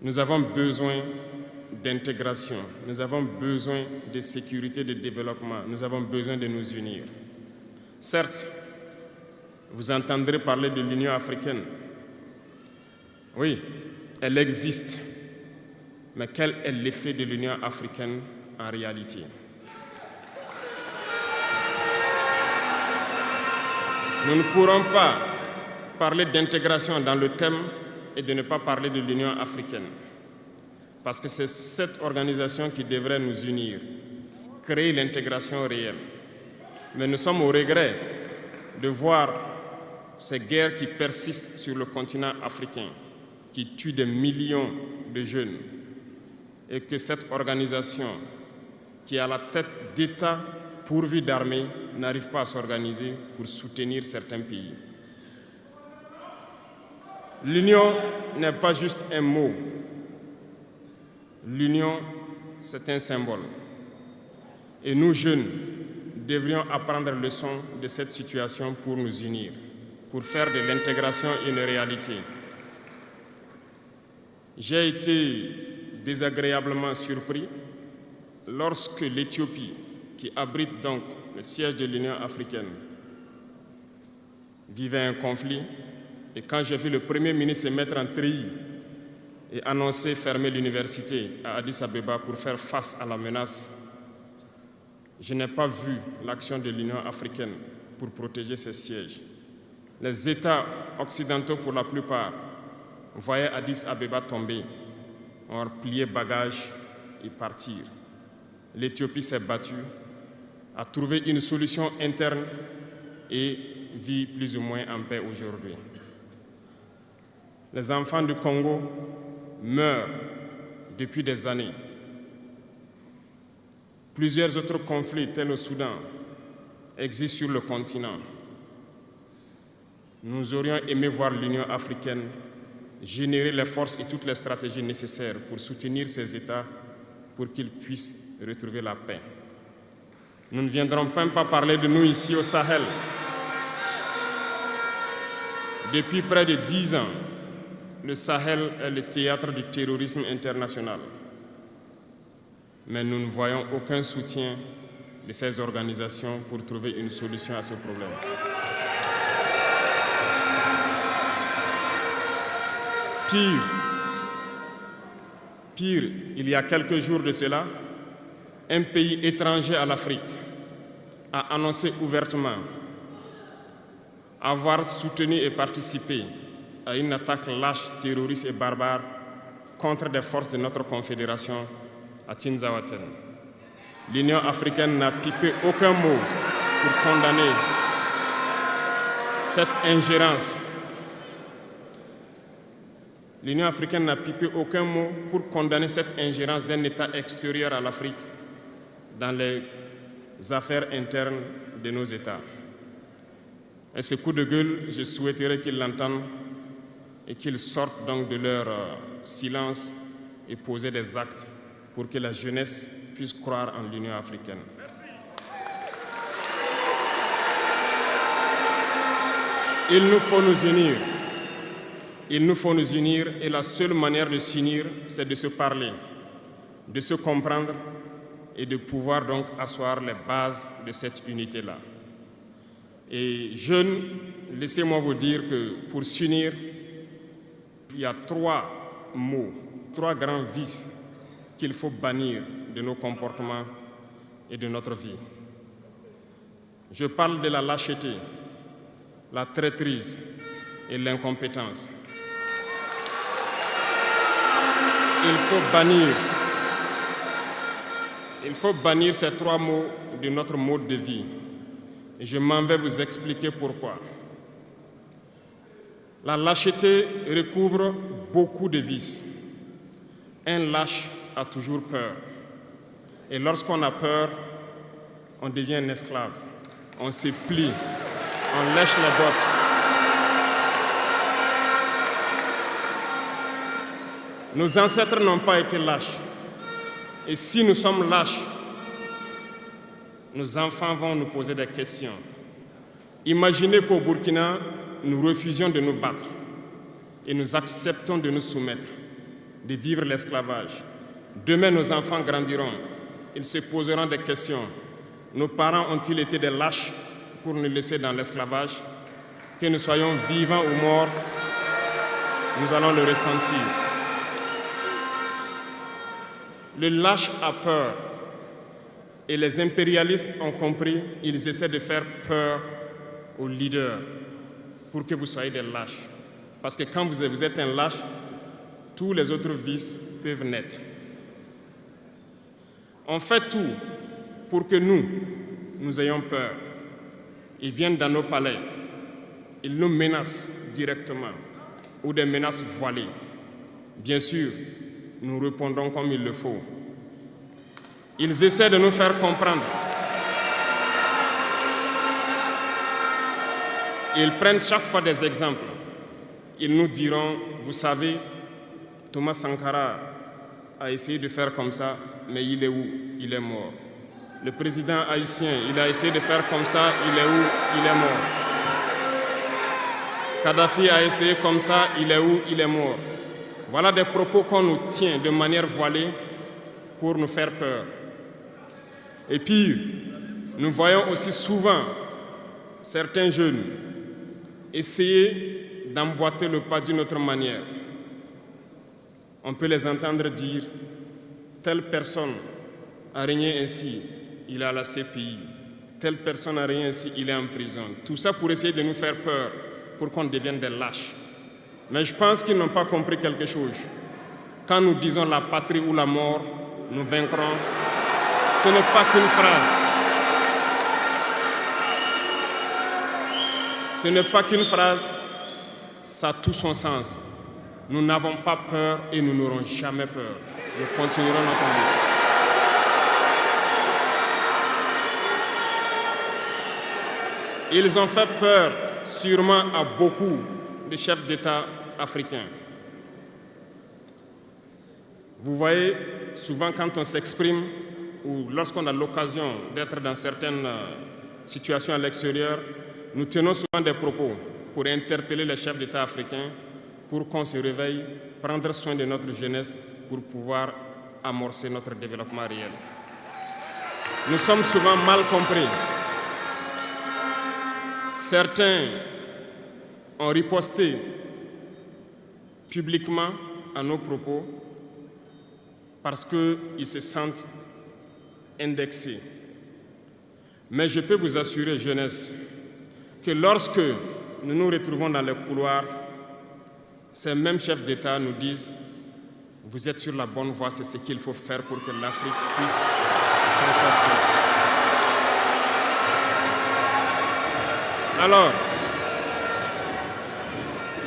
Nous avons besoin d'intégration, nous avons besoin de sécurité, de développement, nous avons besoin de nous unir. Certes, vous entendrez parler de l'Union africaine. Oui, elle existe. Mais quel est l'effet de l'Union africaine en réalité? Nous ne pourrons pas parler d'intégration dans le thème et de ne pas parler de l'Union africaine. Parce que c'est cette organisation qui devrait nous unir, créer l'intégration réelle. Mais nous sommes au regret de voir ces guerres qui persistent sur le continent africain, qui tuent des millions de jeunes, et que cette organisation, qui est à la tête d'États pourvus d'armées, n'arrive pas à s'organiser pour soutenir certains pays. L'union n'est pas juste un mot. L'union, c'est un symbole. Et nous, jeunes, devrions apprendre leçon de cette situation pour nous unir, pour faire de l'intégration une réalité. J'ai été désagréablement surpris lorsque l'Éthiopie, qui abrite donc le siège de l'Union africaine, vivait un conflit. Et quand j'ai vu le Premier ministre se mettre en treillis et annoncer fermer l'université à Addis Abeba pour faire face à la menace, je n'ai pas vu l'action de l'Union africaine pour protéger ses sièges. Les États occidentaux, pour la plupart, voyaient Addis Abeba tomber, ont plié bagages et partir. L'Éthiopie s'est battue, a trouvé une solution interne et vit plus ou moins en paix aujourd'hui. Les enfants du Congo meurent depuis des années. Plusieurs autres conflits, tels au Soudan, existent sur le continent. Nous aurions aimé voir l'Union africaine générer les forces et toutes les stratégies nécessaires pour soutenir ces États pour qu'ils puissent retrouver la paix. Nous ne viendrons même pas parler de nous ici au Sahel. Depuis près de 10 ans, le Sahel est le théâtre du terrorisme international. Mais nous ne voyons aucun soutien de ces organisations pour trouver une solution à ce problème. Pire, il y a quelques jours de cela, un pays étranger à l'Afrique a annoncé ouvertement avoir soutenu et participé à une attaque lâche, terroriste et barbare contre des forces de notre confédération à Tinzaouaten. L'Union africaine n'a pipé aucun mot pour condamner cette ingérence. L'Union africaine n'a pipé aucun mot pour condamner cette ingérence d'un État extérieur à l'Afrique dans les affaires internes de nos États. Et ce coup de gueule, je souhaiterais qu'ils l'entendent et qu'ils sortent donc de leur silence et poser des actes pour que la jeunesse puisse croire en l'Union africaine. Il nous faut nous unir. Il nous faut nous unir et la seule manière de s'unir, c'est de se parler, de se comprendre et de pouvoir donc asseoir les bases de cette unité-là. Et jeunes, laissez-moi vous dire que pour s'unir, il y a 3 mots, 3 grands vices qu'il faut bannir de nos comportements et de notre vie. Je parle de la lâcheté, la traîtrise et l'incompétence. Il faut bannir ces 3 mots de notre mode de vie. Et je m'en vais vous expliquer pourquoi. La lâcheté recouvre beaucoup de vices. Un lâche a toujours peur. Et lorsqu'on a peur, on devient un esclave. On se plie, on lèche les bottes. Nos ancêtres n'ont pas été lâches. Et si nous sommes lâches, nos enfants vont nous poser des questions. Imaginez qu'au Burkina, nous refusions de nous battre et nous acceptons de nous soumettre. de vivre l'esclavage. Demain, nos enfants grandiront. Ils se poseront des questions. Nos parents ont-ils été des lâches pour nous laisser dans l'esclavage? Que nous soyons vivants ou morts, nous allons le ressentir. Le lâche a peur. Et les impérialistes ont compris, ils essaient de faire peur aux leaders pour que vous soyez des lâches. Parce que quand vous êtes un lâche, tous les autres vices peuvent naître. On fait tout pour que nous ayons peur. Ils viennent dans nos palais, ils nous menacent directement ou des menaces voilées. Bien sûr, nous répondons comme il le faut. Ils essaient de nous faire comprendre. Ils prennent chaque fois des exemples. Ils nous diront, vous savez, Thomas Sankara a essayé de faire comme ça, mais il est où? Il est mort. Le président haïtien, il a essayé de faire comme ça, il est où? Il est mort. Kadhafi a essayé comme ça, il est où? Il est mort. Voilà des propos qu'on nous tient de manière voilée pour nous faire peur. Et pire, nous voyons aussi souvent certains jeunes essayer d'emboîter le pas d'une autre manière. On peut les entendre dire « telle personne a régné ainsi, il est à la CPI. Telle personne a régné ainsi, il est en prison. » Tout ça pour essayer de nous faire peur, pour qu'on devienne des lâches. Mais je pense qu'ils n'ont pas compris quelque chose. Quand nous disons la patrie ou la mort, nous vaincrons, ce n'est pas qu'une phrase. Ce n'est pas qu'une phrase, ça a tout son sens. Nous n'avons pas peur et nous n'aurons jamais peur. Nous continuerons notre lutte. Ils ont fait peur sûrement à beaucoup de chefs d'État africains. Vous voyez, souvent quand on s'exprime ou lorsqu'on a l'occasion d'être dans certaines situations à l'extérieur, nous tenons souvent des propos pour interpeller les chefs d'État africains pour qu'on se réveille, prendre soin de notre jeunesse pour pouvoir amorcer notre développement réel. Nous sommes souvent mal compris. Certains ont riposté publiquement à nos propos parce qu'ils se sentent indexés. Mais je peux vous assurer, jeunesse, que lorsque nous nous retrouvons dans les couloirs, ces mêmes chefs d'État nous disent « Vous êtes sur la bonne voie, c'est ce qu'il faut faire pour que l'Afrique puisse s'en sortir. » Alors,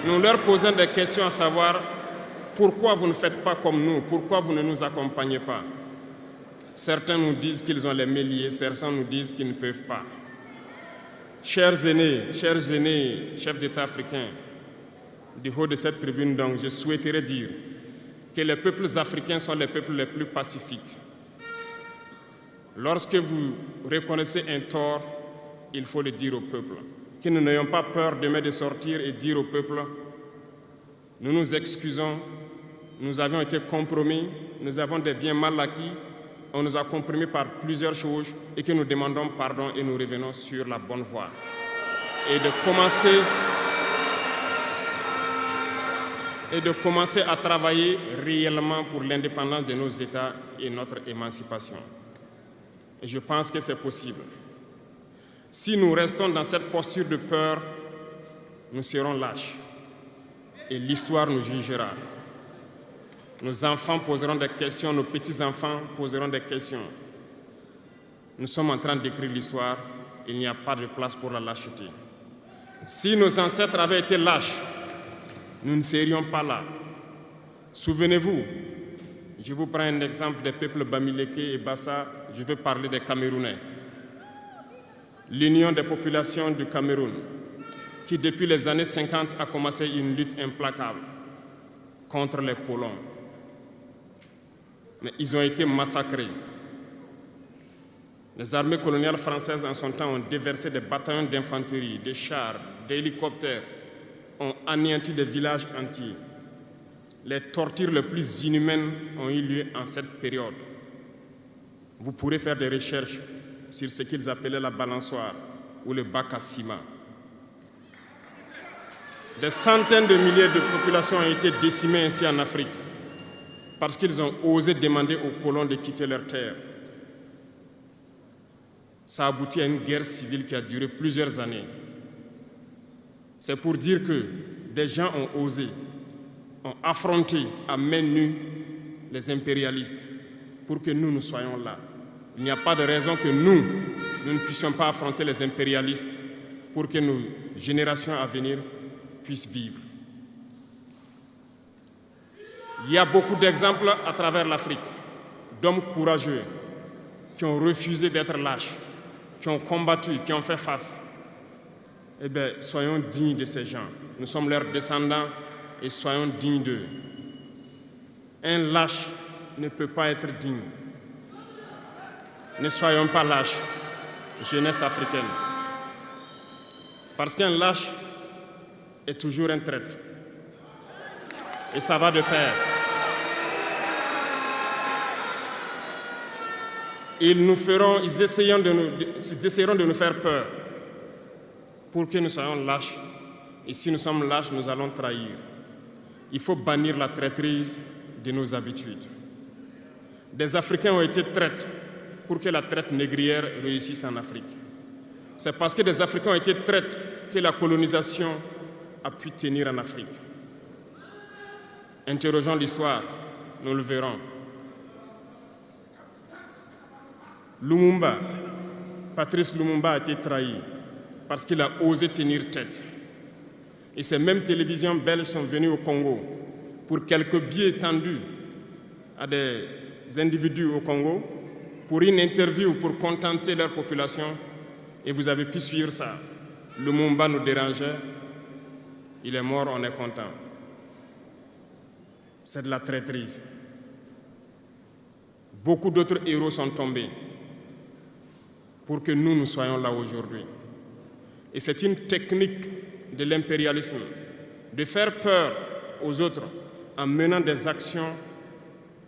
nous leur posons des questions à savoir pourquoi vous ne faites pas comme nous, pourquoi vous ne nous accompagnez pas. Certains nous disent qu'ils ont les mains liées, certains nous disent qu'ils ne peuvent pas. Chers aînés, chefs d'État africains, du haut de cette tribune, donc, je souhaiterais dire que les peuples africains sont les peuples les plus pacifiques. Lorsque vous reconnaissez un tort, il faut le dire au peuple. Que nous n'ayons pas peur demain de sortir et dire au peuple, nous nous excusons, nous avions été compromis, nous avons des biens mal acquis, on nous a compromis par plusieurs choses et que nous demandons pardon et nous revenons sur la bonne voie. Et de commencer à travailler réellement pour l'indépendance de nos États et notre émancipation. Et je pense que c'est possible. Si nous restons dans cette posture de peur, nous serons lâches et l'histoire nous jugera. Nos enfants poseront des questions, nos petits-enfants poseront des questions. Nous sommes en train d'écrire l'histoire, il n'y a pas de place pour la lâcheté. Si nos ancêtres avaient été lâches, nous ne serions pas là. Souvenez-vous, je vous prends un exemple des peuples Bamileke et Bassa, je veux parler des Camerounais. L'Union des populations du Cameroun, qui depuis les années 50 a commencé une lutte implacable contre les colons. Mais ils ont été massacrés. Les armées coloniales françaises en son temps ont déversé des bataillons d'infanterie, des chars, des hélicoptères, ont anéanti des villages entiers. les tortures les plus inhumaines ont eu lieu en cette période. Vous pourrez faire des recherches sur ce qu'ils appelaient la balançoire ou le bac à ciment. Des centaines de milliers de populations ont été décimées ainsi en Afrique parce qu'ils ont osé demander aux colons de quitter leur terre. Ça a abouti à une guerre civile qui a duré plusieurs années. C'est pour dire que des gens ont osé, ont affronté à main nue les impérialistes pour que nous soyons là. Il n'y a pas de raison que nous ne puissions pas affronter les impérialistes pour que nos générations à venir puissent vivre. Il y a beaucoup d'exemples à travers l'Afrique d'hommes courageux qui ont refusé d'être lâches, qui ont combattu, qui ont fait face. Eh bien, soyons dignes de ces gens. Nous sommes leurs descendants et soyons dignes d'eux. Un lâche ne peut pas être digne. Ne soyons pas lâches, jeunesse africaine. Parce qu'un lâche est toujours un traître. Et ça va de pair. Ils essaieront de nous faire peur pour que nous soyons lâches. Et si nous sommes lâches, nous allons trahir. Il faut bannir la traîtrise de nos habitudes. Des Africains ont été traîtres pour que la traite négrière réussisse en Afrique. C'est parce que des Africains ont été traîtres que la colonisation a pu tenir en Afrique. Interrogeons l'histoire, nous le verrons. Lumumba, Patrice Lumumba a été trahi parce qu'il a osé tenir tête. Et ces mêmes télévisions belges sont venues au Congo pour quelques billets tendus à des individus au Congo pour une interview pour contenter leur population. Et vous avez pu suivre ça. Lumumba nous dérangeait, il est mort, on est content. C'est de la traîtrise. Beaucoup d'autres héros sont tombés pour que nous soyons là aujourd'hui. Et c'est une technique de l'impérialisme, de faire peur aux autres en menant des actions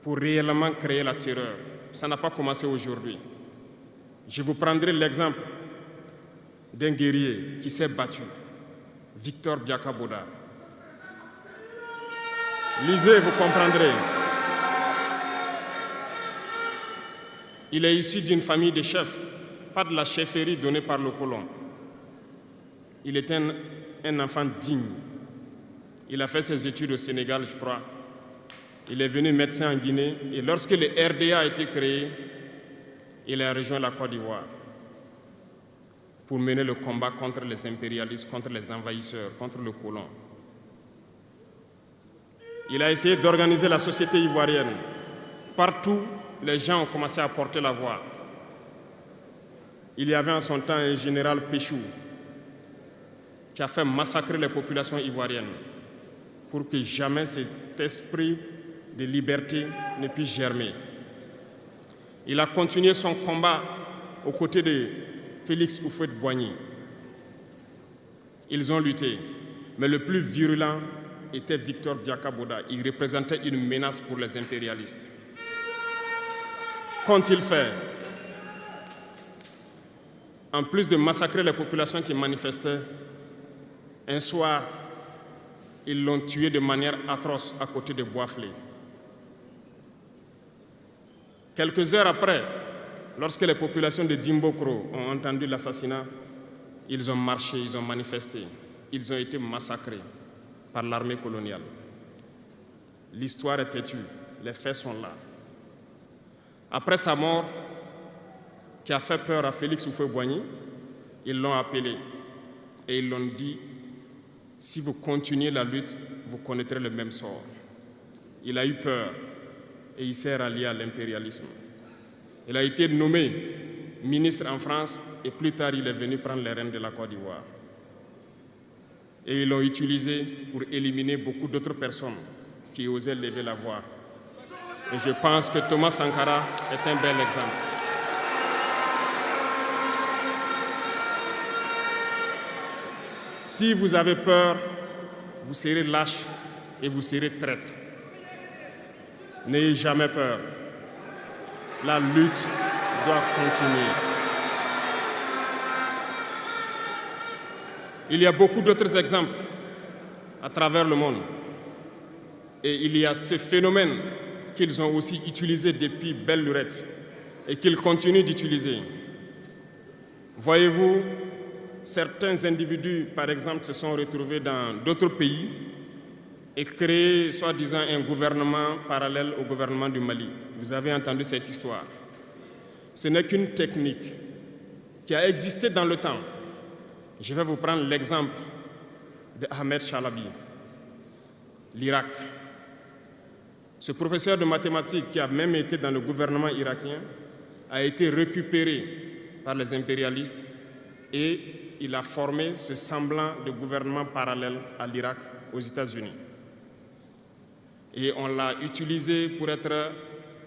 pour réellement créer la terreur. Ça n'a pas commencé aujourd'hui. Je vous prendrai l'exemple d'un guerrier qui s'est battu, Victor Biakaboda. Lisez, vous comprendrez. Il est issu d'une famille de chefs, pas de la chefferie donnée par le colon. Il était un enfant digne. Il a fait ses études au Sénégal, je crois. Il est venu médecin en Guinée et lorsque le RDA a été créé, il a rejoint la Côte d'Ivoire pour mener le combat contre les impérialistes, contre les envahisseurs, contre le colon. Il a essayé d'organiser la société ivoirienne. Partout, les gens ont commencé à porter la voix. Il y avait en son temps un général Péchou qui a fait massacrer les populations ivoiriennes pour que jamais cet esprit de liberté ne puisse germer. Il a continué son combat aux côtés de Félix Houphouët-Boigny. Ils ont lutté, mais le plus virulent était Victor Biakaboda. Il représentait une menace pour les impérialistes. Qu'ont-ils fait? En plus de massacrer les populations qui manifestaient, un soir, ils l'ont tué de manière atroce à côté de Boisflé. Quelques heures après, lorsque les populations de Dimbokro ont entendu l'assassinat, ils ont marché, ils ont manifesté, ils ont été massacrés par l'armée coloniale. L'histoire est têtue, les faits sont là. Après sa mort, qui a fait peur à Félix Houphouët-Boigny, ils l'ont appelé et ils l'ont dit: si vous continuez la lutte, vous connaîtrez le même sort. Il a eu peur et il s'est rallié à l'impérialisme. Il a été nommé ministre en France et plus tard il est venu prendre les rênes de la Côte d'Ivoire. Et ils l'ont utilisé pour éliminer beaucoup d'autres personnes qui osaient lever la voix. Et je pense que Thomas Sankara est un bel exemple. Si vous avez peur, vous serez lâche et vous serez traître. N'ayez jamais peur. La lutte doit continuer. Il y a beaucoup d'autres exemples à travers le monde. Et il y a ces phénomènes qu'ils ont aussi utilisés depuis belle lurette et qu'ils continuent d'utiliser. Voyez-vous, certains individus, par exemple, se sont retrouvés dans d'autres pays et créé, soi-disant, un gouvernement parallèle au gouvernement du Mali. Vous avez entendu cette histoire. Ce n'est qu'une technique qui a existé dans le temps. Je vais vous prendre l'exemple de Ahmed Chalabi, l'Irak. Ce professeur de mathématiques qui a même été dans le gouvernement irakien a été récupéré par les impérialistes et il a formé ce semblant de gouvernement parallèle à l'Irak aux États-Unis. Et on l'a utilisé pour être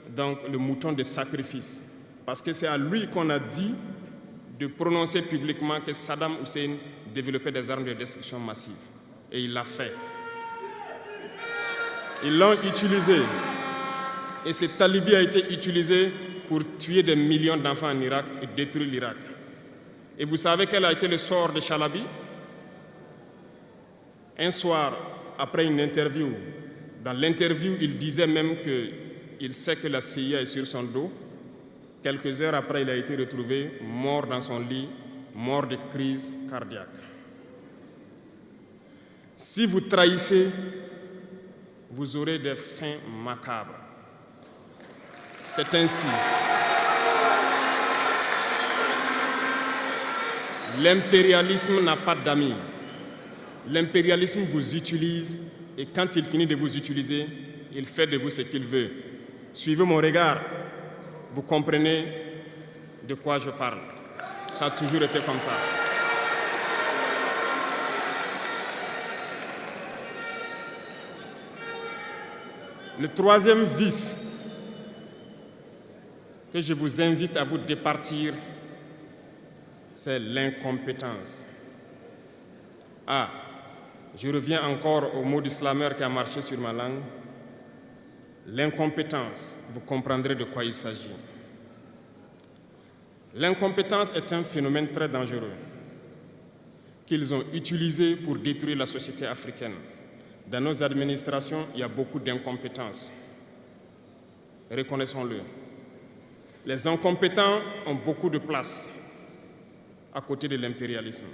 donc le mouton de sacrifice. Parce que c'est à lui qu'on a dit de prononcer publiquement que Saddam Hussein développait des armes de destruction massive. Et il l'a fait. Ils l'ont utilisé. Et cet alibi a été utilisé pour tuer des millions d'enfants en Irak et détruire l'Irak. Et vous savez quel a été le sort de Chalabi? Un soir, après une interview, dans l'interview, il disait même qu'il sait que la CIA est sur son dos. Quelques heures après, il a été retrouvé mort dans son lit, mort de crise cardiaque. Si vous trahissez, vous aurez des fins macabres. C'est ainsi. L'impérialisme n'a pas d'amis. L'impérialisme vous utilise et quand il finit de vous utiliser, il fait de vous ce qu'il veut. Suivez mon regard, vous comprenez de quoi je parle. Ça a toujours été comme ça. Le troisième vice que je vous invite à vous départir, c'est l'incompétence. Ah, je reviens encore au mot du slammer qui a marché sur ma langue. L'incompétence, vous comprendrez de quoi il s'agit. L'incompétence est un phénomène très dangereux qu'ils ont utilisé pour détruire la société africaine. Dans nos administrations, il y a beaucoup d'incompétence. Reconnaissons-le. Les incompétents ont beaucoup de place à côté de l'impérialisme.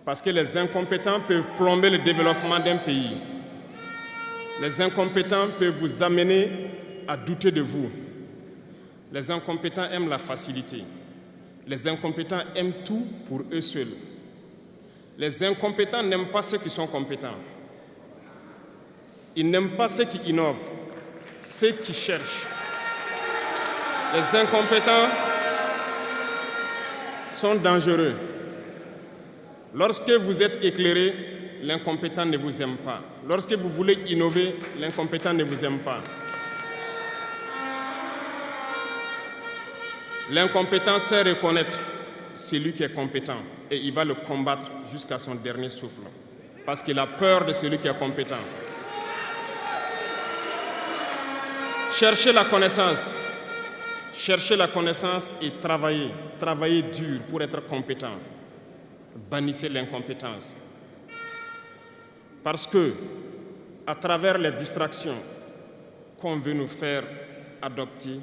Parce que les incompétents peuvent plomber le développement d'un pays. Les incompétents peuvent vous amener à douter de vous. Les incompétents aiment la facilité. Les incompétents aiment tout pour eux seuls. Les incompétents n'aiment pas ceux qui sont compétents. Ils n'aiment pas ceux qui innovent, ceux qui cherchent. Les incompétents sont dangereux. Lorsque vous êtes éclairé, l'incompétent ne vous aime pas. Lorsque vous voulez innover, l'incompétent ne vous aime pas. L'incompétent sait reconnaître celui qui est compétent et il va le combattre jusqu'à son dernier souffle parce qu'il a peur de celui qui est compétent. Cherchez la connaissance et travaillez dur pour être compétent. Bannissez l'incompétence. Parce que, à travers les distractions qu'on veut nous faire adopter,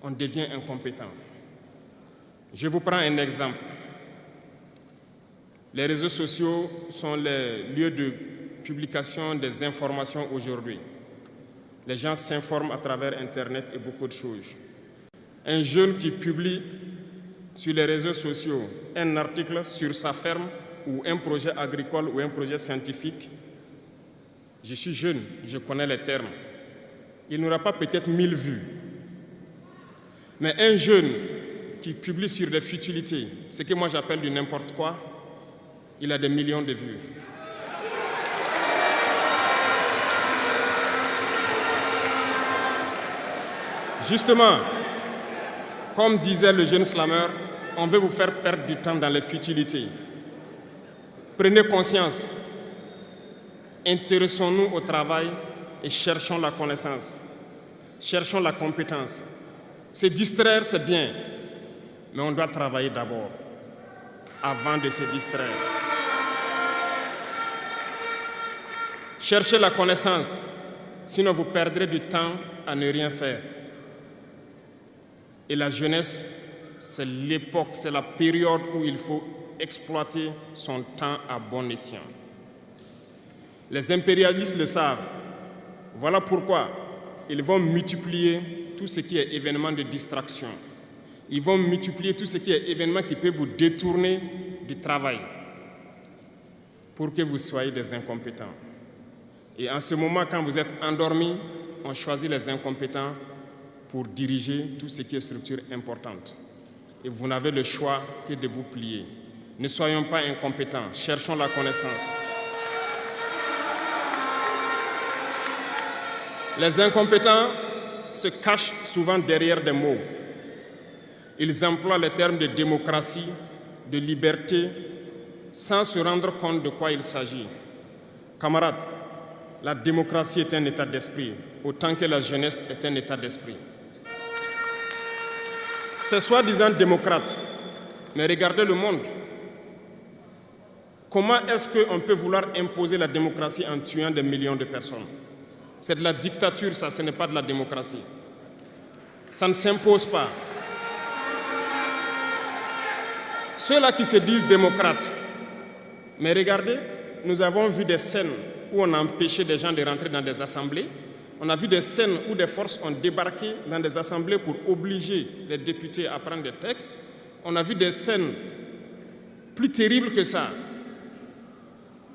on devient incompétent. Je vous prends un exemple. Les réseaux sociaux sont les lieux de publication des informations aujourd'hui. Les gens s'informent à travers Internet et beaucoup de choses. Un jeune qui publie sur les réseaux sociaux un article sur sa ferme ou un projet agricole ou un projet scientifique, je suis jeune, je connais les termes. Il n'aura pas peut-être 1000 vues. Mais un jeune qui publie sur des futilités, ce que moi j'appelle du n'importe quoi, il a des millions de vues. Justement, comme disait le jeune slammer, on veut vous faire perdre du temps dans les futilités. Prenez conscience, intéressons-nous au travail et cherchons la connaissance, cherchons la compétence. Se distraire, c'est bien, mais on doit travailler d'abord, avant de se distraire. Cherchez la connaissance, sinon vous perdrez du temps à ne rien faire. Et la jeunesse, c'est l'époque, c'est la période où il faut exploiter son temps à bon escient. Les impérialistes le savent. Voilà pourquoi ils vont multiplier tout ce qui est événement de distraction. Ils vont multiplier tout ce qui est événement qui peut vous détourner du travail pour que vous soyez des incompétents. Et en ce moment, quand vous êtes endormis, on choisit les incompétents pour diriger tout ce qui est structure importante. Et vous n'avez le choix que de vous plier. Ne soyons pas incompétents, cherchons la connaissance. Les incompétents se cachent souvent derrière des mots. Ils emploient les termes de démocratie, de liberté, sans se rendre compte de quoi il s'agit. Camarades, la démocratie est un état d'esprit, autant que la jeunesse est un état d'esprit. C'est soi-disant démocrate, mais regardez le monde. Comment est-ce qu'on peut vouloir imposer la démocratie en tuant des millions de personnes? C'est de la dictature, ça, ce n'est pas de la démocratie. Ça ne s'impose pas. Ceux-là qui se disent démocrates, mais regardez, nous avons vu des scènes où on a empêché des gens de rentrer dans des assemblées. On a vu des scènes où des forces ont débarqué dans des assemblées pour obliger les députés à prendre des textes. On a vu des scènes plus terribles que ça,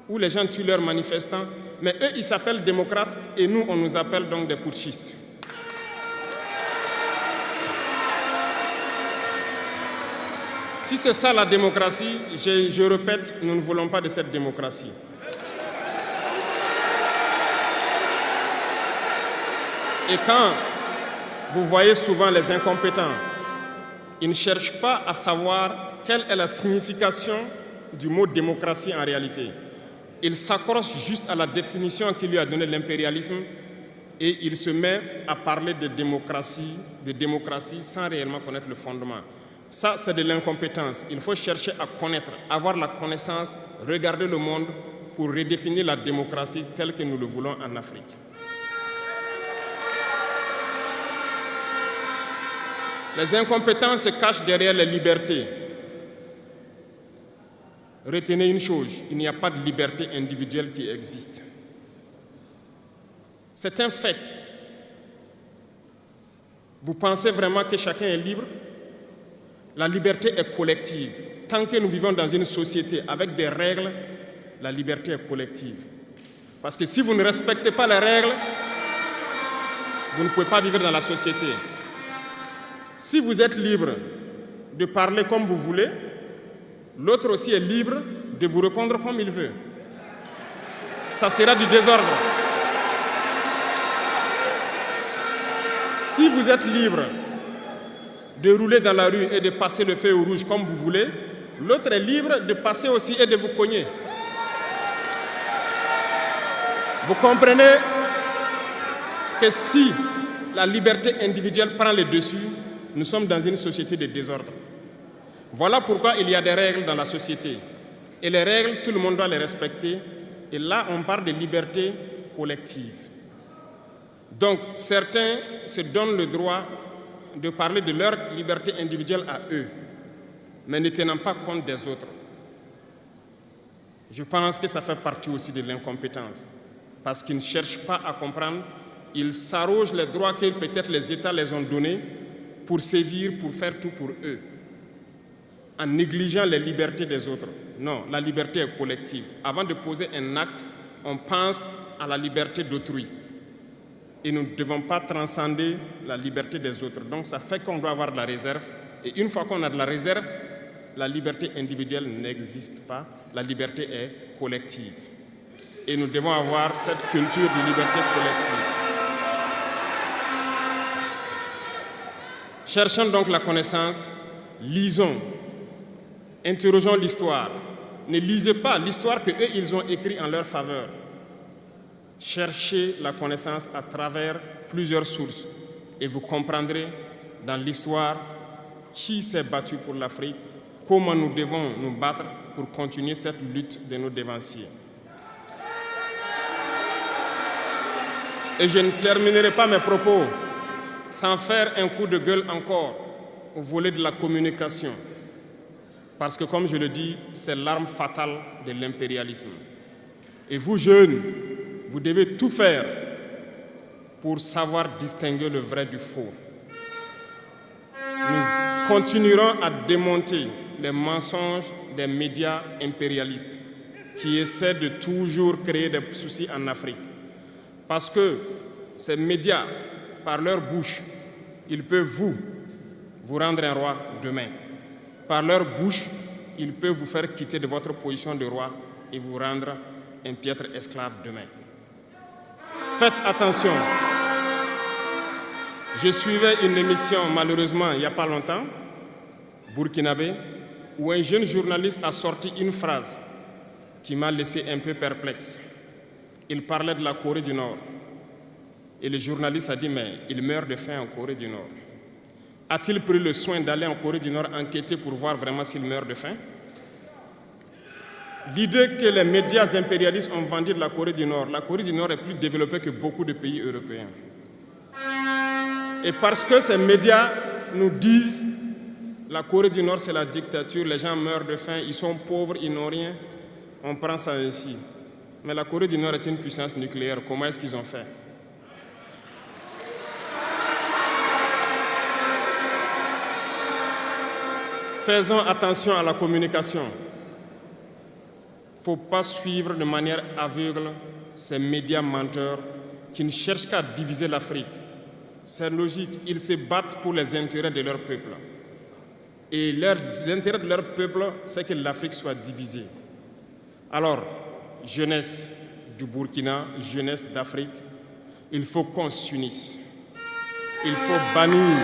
où les gens tuent leurs manifestants. Mais eux, ils s'appellent démocrates et nous, on nous appelle donc des putschistes. Si c'est ça la démocratie, je répète, nous ne voulons pas de cette démocratie. Et quand vous voyez souvent les incompétents, ils ne cherchent pas à savoir quelle est la signification du mot démocratie en réalité. Ils s'accrochent juste à la définition qu'il lui a donnée l'impérialisme et il se met à parler de démocratie sans réellement connaître le fondement. Ça, c'est de l'incompétence. Il faut chercher à connaître, avoir la connaissance, regarder le monde pour redéfinir la démocratie telle que nous le voulons en Afrique. Les incompétents se cachent derrière les libertés. Retenez une chose, il n'y a pas de liberté individuelle qui existe. C'est un fait. Vous pensez vraiment que chacun est libre? La liberté est collective. Tant que nous vivons dans une société avec des règles, la liberté est collective. Parce que si vous ne respectez pas les règles, vous ne pouvez pas vivre dans la société. Si vous êtes libre de parler comme vous voulez, l'autre aussi est libre de vous répondre comme il veut. Ça sera du désordre. Si vous êtes libre de rouler dans la rue et de passer le feu au rouge comme vous voulez, l'autre est libre de passer aussi et de vous cogner. Vous comprenez que si la liberté individuelle prend le dessus, nous sommes dans une société de désordre. Voilà pourquoi il y a des règles dans la société. Et les règles, tout le monde doit les respecter. Et là, on parle de liberté collective. Donc, certains se donnent le droit de parler de leur liberté individuelle à eux, mais ne tenant pas compte des autres. Je pense que ça fait partie aussi de l'incompétence, parce qu'ils ne cherchent pas à comprendre, ils s'arrogent les droits que peut-être les États les ont donnés pour sévir, pour faire tout pour eux, en négligeant les libertés des autres. Non, la liberté est collective. Avant de poser un acte, on pense à la liberté d'autrui. Et nous ne devons pas transcender la liberté des autres. Donc ça fait qu'on doit avoir de la réserve. Et une fois qu'on a de la réserve, la liberté individuelle n'existe pas. La liberté est collective. Et nous devons avoir cette culture de liberté collective. Cherchons donc la connaissance, lisons, interrogeons l'histoire. Ne lisez pas l'histoire qu'eux, ils ont écrite en leur faveur. Cherchez la connaissance à travers plusieurs sources et vous comprendrez dans l'histoire qui s'est battu pour l'Afrique, comment nous devons nous battre pour continuer cette lutte de nos dévanciers. Et je ne terminerai pas mes propos sans faire un coup de gueule encore au volet de la communication. Parce que, comme je le dis, c'est l'arme fatale de l'impérialisme. Et vous, jeunes, vous devez tout faire pour savoir distinguer le vrai du faux. Nous continuerons à démonter les mensonges des médias impérialistes qui essaient de toujours créer des soucis en Afrique. Parce que ces médias, par leur bouche, ils peuvent vous rendre un roi demain. Par leur bouche, ils peuvent vous faire quitter de votre position de roi et vous rendre un piètre esclave demain. Faites attention. Je suivais une émission, malheureusement, il n'y a pas longtemps, burkinabé, où un jeune journaliste a sorti une phrase qui m'a laissé un peu perplexe. Il parlait de la Corée du Nord. Et le journaliste a dit, mais il meurt de faim en Corée du Nord. A-t-il pris le soin d'aller en Corée du Nord enquêter pour voir vraiment s'il meurt de faim? L'idée que les médias impérialistes ont vendu de la Corée du Nord est plus développée que beaucoup de pays européens. Et parce que ces médias nous disent la Corée du Nord c'est la dictature, les gens meurent de faim, ils sont pauvres, ils n'ont rien, on prend ça ainsi. Mais la Corée du Nord est une puissance nucléaire. Comment est-ce qu'ils ont fait? Faisons attention à la communication. Il ne faut pas suivre de manière aveugle ces médias menteurs qui ne cherchent qu'à diviser l'Afrique. C'est logique, ils se battent pour les intérêts de leur peuple. Et l'intérêt de leur peuple, c'est que l'Afrique soit divisée. Alors, jeunesse du Burkina, jeunesse d'Afrique, il faut qu'on s'unisse. Il faut bannir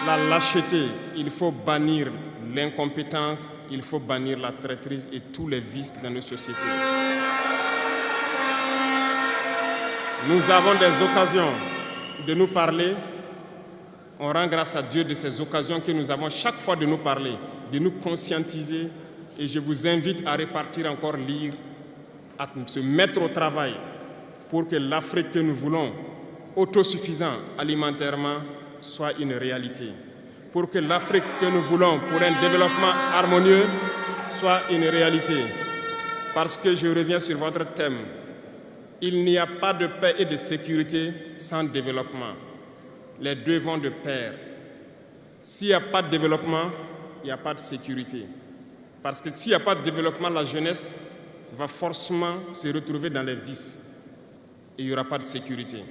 la lâcheté, il faut bannir l'incompétence, il faut bannir la traîtrise et tous les vices dans nos sociétés. Nous avons des occasions de nous parler. On rend grâce à Dieu de ces occasions que nous avons chaque fois de nous parler, de nous conscientiser. Et je vous invite à repartir encore lire, à se mettre au travail pour que l'Afrique que nous voulons, autosuffisante alimentairement, soit une réalité. Pour que l'Afrique que nous voulons pour un développement harmonieux soit une réalité. Parce que je reviens sur votre thème. Il n'y a pas de paix et de sécurité sans développement. Les deux vont de pair. S'il n'y a pas de développement, il n'y a pas de sécurité. Parce que s'il n'y a pas de développement, la jeunesse va forcément se retrouver dans les vices. Et il n'y aura pas de sécurité.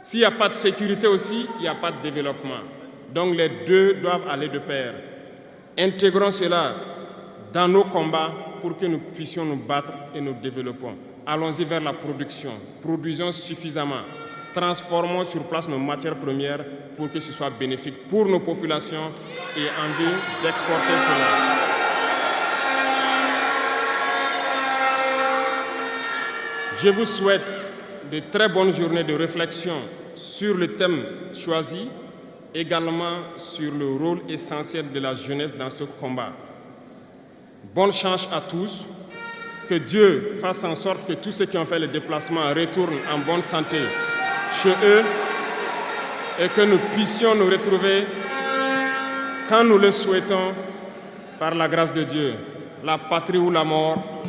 S'il n'y a pas de sécurité aussi, il n'y a pas de développement. Donc les deux doivent aller de pair. Intégrons cela dans nos combats pour que nous puissions nous battre et nous développons. Allons-y vers la production. Produisons suffisamment. Transformons sur place nos matières premières pour que ce soit bénéfique pour nos populations et envie d'exporter cela. Je vous souhaite de très bonnes journées de réflexion sur le thème choisi, également sur le rôle essentiel de la jeunesse dans ce combat. Bonne chance à tous. Que Dieu fasse en sorte que tous ceux qui ont fait le déplacement retournent en bonne santé chez eux et que nous puissions nous retrouver quand nous le souhaitons par la grâce de Dieu. La patrie ou la mort,